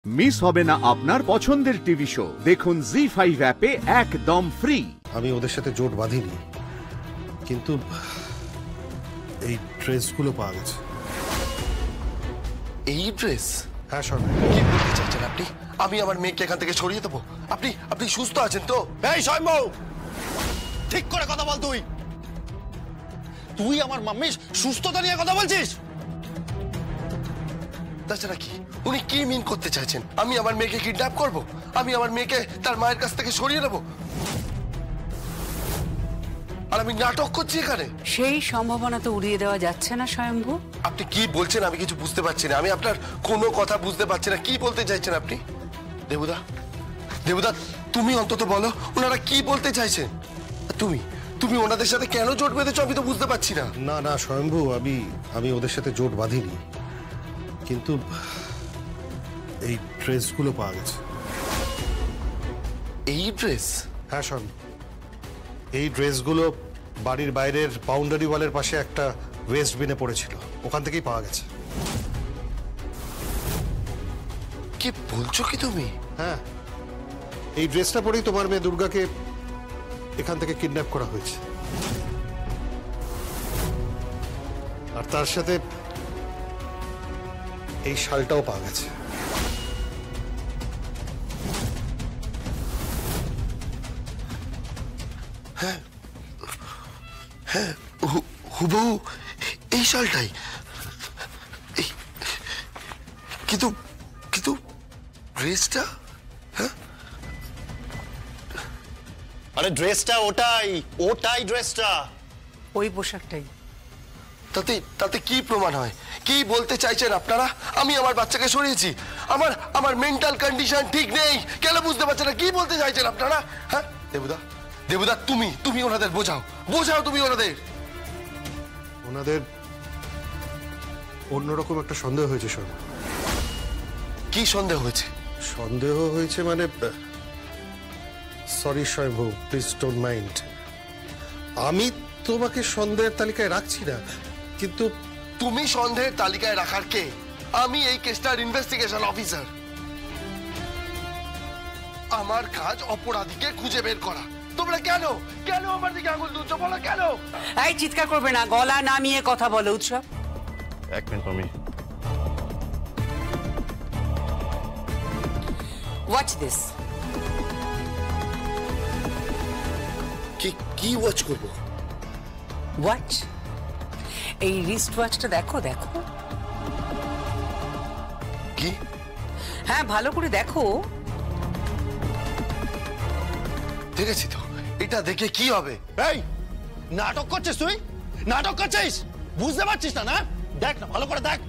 Miss হবে না আপনার পছন্দের টিভি শো। দেখুন জি5 অ্যাপে একদম ফ্রি। আমি ওদের সাথে জোট বাঁধিনি, কিন্তু এই ড্রেসগুলো পাওয়া গেছে। এই ড্রেস? হ্যাঁ শোন, কি বলতে চাইছেন আপনি? আমি আমার মেয়েকে এখান থেকে সরিয়ে দেবো? আপনি সুস্থ আছেন তো? এই স্বয়ম্ভু, ঠিক করে কথা বল। তুই আমার মাম্মির সুস্থতা নিয়ে কথা বলছিস? তাছাড়া কি উনি কি মিন করতে চাইছেন? আমি আমার মেয়েকে কিডন্যাপ করব? আমি আমার মেয়েকে তার মায়ের কাছ থেকে সরিয়ে নেব? আর আমি নাটক করছি এখানে? সেই সম্ভাবনা তো উড়িয়ে দেওয়া যাচ্ছে না স্বয়ম্ভু। আপনি কি বলছেন আমি কিছু বুঝতে পারছি না। আমি আপনার কোনো কথা বুঝতে পারছি না। কি বলতে চাইছেন আপনি? দেবুদা, তুমি অন্তত বলো ওনারা কি বলতে চাইছেন। তুমি ওনাদের সাথে কেন জোট বেঁধেছো আমি তো বুঝতে পারছি না। না না স্বয়ম্ভু, আমি ওদের সাথে জোট বাঁধিনি, কিন্তু এই ড্রেসগুলো পাওয়া গেছে। এই ড্রেস? হ্যাঁ শোন, এই ড্রেসগুলো বাড়ির বাইরের বাউন্ডারি ওয়ালের পাশে একটা ওয়েস্ট বিনে পড়েছিল, ওখান থেকেই পাওয়া গেছে। কি বলছো কি তুমি? হ্যাঁ, এই ড্রেসটা পরেই তোমার মেয়ে দুর্গাকে এখান থেকে কিডন্যাপ করা হয়েছে, আর তার সাথে এই শালটাও পাওয়া গেছে। হ্যাঁ, হুবহু এই শালটাই। কিন্তু ড্রেসটা? হ্যাঁ, আরে ড্রেসটা ওটাই ড্রেসটা, ওই পোশাকটাই। তাতে কি প্রমাণ হয়? কি বলতে চাইছেন আপনারা? আমি আমার বাচ্চাকে সরিয়েছি, আমার মেন্টাল কন্ডিশন ঠিক নেই, কেন বুঝতে পারছেন না? কি বলতে চাইছেন আপনারা? হ্যাঁ দেবুদা, তুমি ওনাদের বোঝাও তুমি ওনাদের অন্যরকম একটা সন্দেহ হয়েছে। শোন, কি সন্দেহ হয়েছে? সন্দেহ হয়েছে মানে, sorry Swayambhu, please don't mind, আমি তোমাকে সন্দেহের তালিকায় রাখছি না, কিন্তু তুমি সন্দেহের তালিকায় রাখার কে? আমি এই কেসটার ইনভেস্টিগেশন অফিসার। আমার কাজ অপরাধীকে খুঁজে বের করা। তোমরা কেন আমার দিকে আঙুল তুলছো? বলো কেন? এই চিৎকার করবে না, গলা নামিয়ে কথা বলো। উৎসব, এক মিনিট মাম্মি। Watch this. কি ওয়াচ করব? ওয়াচ, এই রিস্ট ওয়াচটা দেখো। কি? হ্যাঁ, ভালো করে দেখো। দেখেছি তো, এটা দেখে কি হবে? এই নাটক করছিস তুই? বুঝতে পারছিস না? দেখ না, ভালো করে দেখ।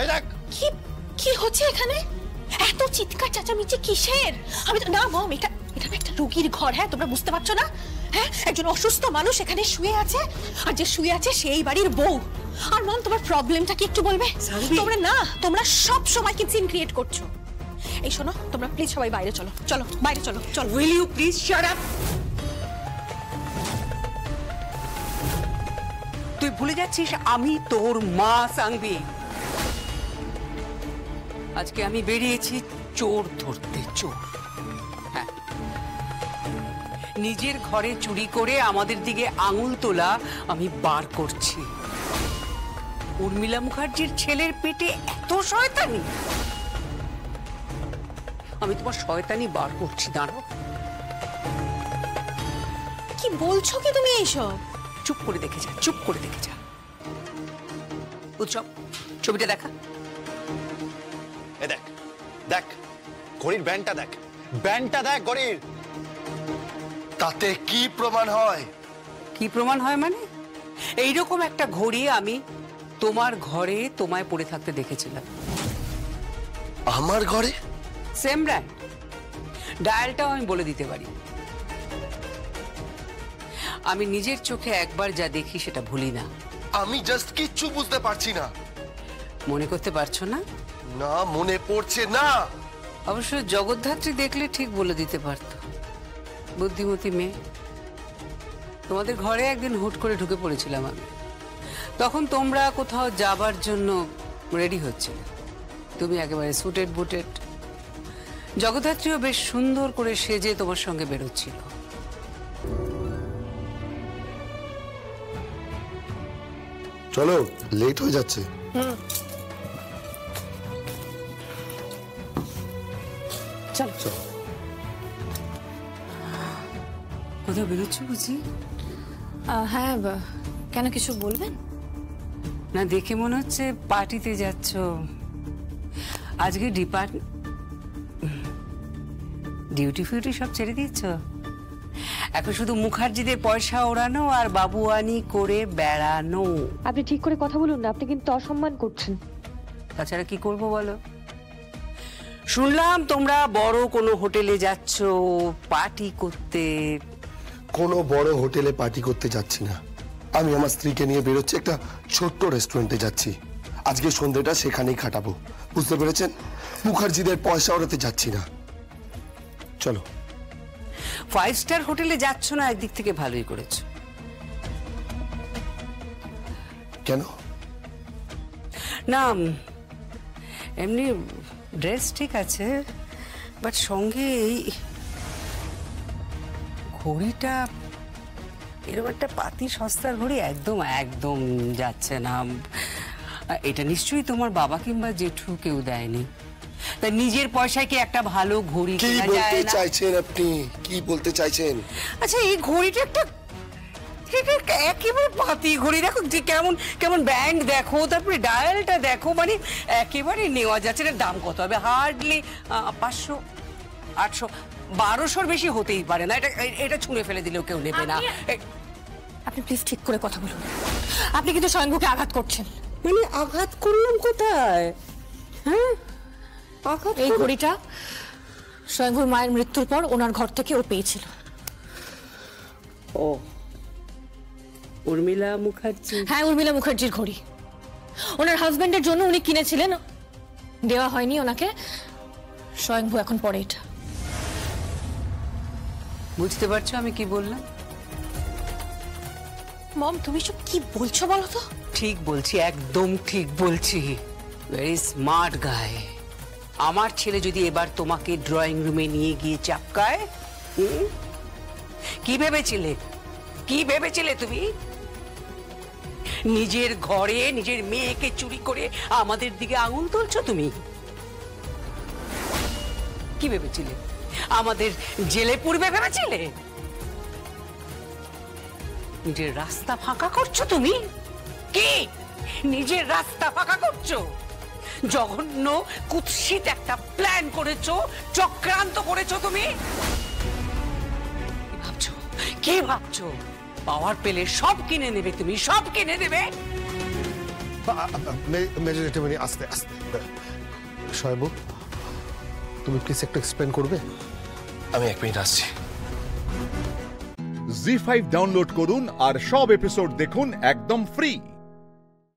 এই দেখ কি হচ্ছে এখানে? এত চিৎকার চেঁচামেচি কিসের? আমি তো না মম, এটা একটা রোগীর ঘর। হ্যাঁ, তোমরা বুঝতে পারছো না? হ্যাঁ, একজন অসুস্থ মানুষ এখানে শুয়ে আছে, আর যে শুয়ে আছে সেই বাড়ির বউ। আর মম, তোমার প্রবলেমটা কি একটু বলবে? তোমরা সব সময় কি সিন ক্রিয়েট করছো। এই শোনো, তোমরা প্লিজ সবাই বাইরে চলো। বাইরে চলো। Will you please shut up? তুই ভুলে যাচ্ছিস আমি তোর মা সাংবি। আজকে আমি বেরিয়েছি চোর ধরতে, চোর। হ্যাঁ, নিজের ঘরে চুরি করে আমাদের দিকে আঙুল তোলা আমি বার করছি। উর্মিলা মুখার্জির ছেলের পেটে এত শয়তানি, আমি তোমার শয়তানি বার করছি। দাঁড়াও। কি বলছো কি তুমি এইসব? চুপ করে দেখে যা। উৎসব, ছবিটা দেখা। এ দেখ ঘড়ির ব্যান্ডটা দেখ ঘড়ির। তাতে কি প্রমাণ হয়? কি প্রমাণ হয় মানে? এইরকম একটা ঘড়ি আমি তোমার ঘরে তোমায় পড়ে থাকতে দেখেছিলাম। আমার ঘরে? সেম ব্র্যান্ড, ডায়ালটাও আমি বলে দিতে পারি। আমি নিজের চোখে একবার যা দেখি সেটা ভুলি না। আমি জাস্ট কিচ্ছু বুঝতে পারছি না। মনে করতে পারছো না? না, মনে পড়ছে না। অবশ্য জগদ্ধাত্রী দেখলে ঠিক বলে দিতে পারতো। বুদ্ধিমতী মেয়ে। তোমাদের ঘরে একদিন হুট করে ঢুকে পড়েছিলাম আমি। তখন তোমরা কোথাও যাবার জন্য রেডি হচ্ছিলে। তুমি একেবারে সুটেড বুটেড, জগদ্ধাত্রীও বেশ সুন্দর করে সেজে তোমার সঙ্গে বেরোচ্ছিল। চলো, লেট হয়ে যাচ্ছে। চলো চলো। কোথাও বেরোচ্ছ বুঝি? হ্যাঁ, কেন কিছু বলবেন? না, দেখে মনে হচ্ছে পার্টিতে যাচ্ছ। আজকে ডিউটি ফিউটি সব ছেড়ে দিচ্ছ? এখন শুধু মুখার্জিদের পয়সা ওড়ানো আর বাবুয়ানি করে বেড়ানো। আপনি ঠিক করে কথা বলুন না, আপনি কিন্তু অসম্মান করছেন। তাছাড়া কি করব বলো? শুনলাম তোমরা বড় কোনো হোটেলে যাচ্ছ পার্টি করতে। কোনো বড় হোটেলে পার্টি করতে যাচ্ছি না। আমি আমার স্ত্রীকে নিয়ে বেরোচ্ছি, একটা ছোট্ট রেস্টুরেন্টে যাচ্ছি। আজকে সন্ধ্যেটা সেখানেই কাটাবো, বুঝতে পেরেছেন? মুখার্জিদের পয়সা ওড়াতে যাচ্ছি না। চলো। 5 স্টার হোটেলে যাচ্ছ না, একদিক থেকে ভালোই করেছো। কেন? না, এমনি ড্রেস ঠিক আছে, বাট সঙ্গে এই ঘড়িটা, এরকম একটা পাতি সস্তার ঘড়ি একদম একদম যাচ্ছে না। এটা নিশ্চয়ই তোমার বাবা কিংবা জেঠু কেউ দেয়নি। তাই নিজের পয়সায় কি একটা ভালো ঘড়ি কি কেনা বলতে যায় না? চাইছেন আপনি? কি বলতে চাইছেন? আচ্ছা, এই ঘড়িটা একটা একেবারে পাতি ঘড়ি, দেখো যে কেমন কেমন ব্যান্ড দেখো, তারপরে ডায়ালটা দেখো, মানে একেবারে নেওয়া যাচ্ছে না। দাম কত হবে? হার্ডলি 500, 800, 1200-র বেশি হতেই পারে না। এটা ছুঁড়ে ফেলে দিলেও কেউ নেবে না। আপনি প্লিজ ঠিক করে কথা বলুন। আপনি কিন্তু স্বয়ংভূকে আঘাত করছেন। মানে আঘাত করলাম কোথায়? হ্যাঁ, এই ঘড়িটা স্বয়ংভূর মায়ের মৃত্যুর পর ওনার ঘর থেকে ও পেয়েছিল। ও, উর্মিলা মুখার্জি? হ্যাঁ, উর্মিলা মুখার্জির ঘড়ি। ওনার হাজবেন্ডের জন্য উনি কিনেছিলেন, দেওয়া হয়নি ওনাকে। স্বয়ংভূ এখন পরে এটা। বুঝতে পারছো আমি কি বললাম? মম, তুমি সব কি বলছো বলো তো? ঠিক বলছি, একদম ঠিক বলছি। ভেরি স্মার্ট গায়। আমার ছেলে যদি এবার তোমাকে ড্রয়িং রুমে নিয়ে গিয়ে চাপকায়, কি ভেবেছিলে? কি ভেবেছিলে তুমি? নিজের ঘরে নিজের মেয়েকে চুরি করে আমাদের দিকে আঙুল তুলছো তুমি? কি ভেবেছিলে? আমাদের জেলে পুরবে ভেবেছিলে? নিজের রাস্তা ফাঁকা করছো তুমি। কি নিজের রাস্তা ফাঁকা করছো? জঘন্য কুৎসিত একটা প্ল্যান করেছো, চক্রান্ত করেছো তুমি। ভাবছো, কি ভাবছো? পাওয়ার পেলে সব কিনে নেবে তুমি, সব কিনে নেবে। মেজর জেঠিমণি, আস্তে আস্তে। শয়বু, তুমি প্লিজ একটু এক্সপ্লেন করবে? আমি 1 মিনিট আসছি। জি5 ডাউনলোড করুন আর সব এপিসোড দেখুন একদম ফ্রি।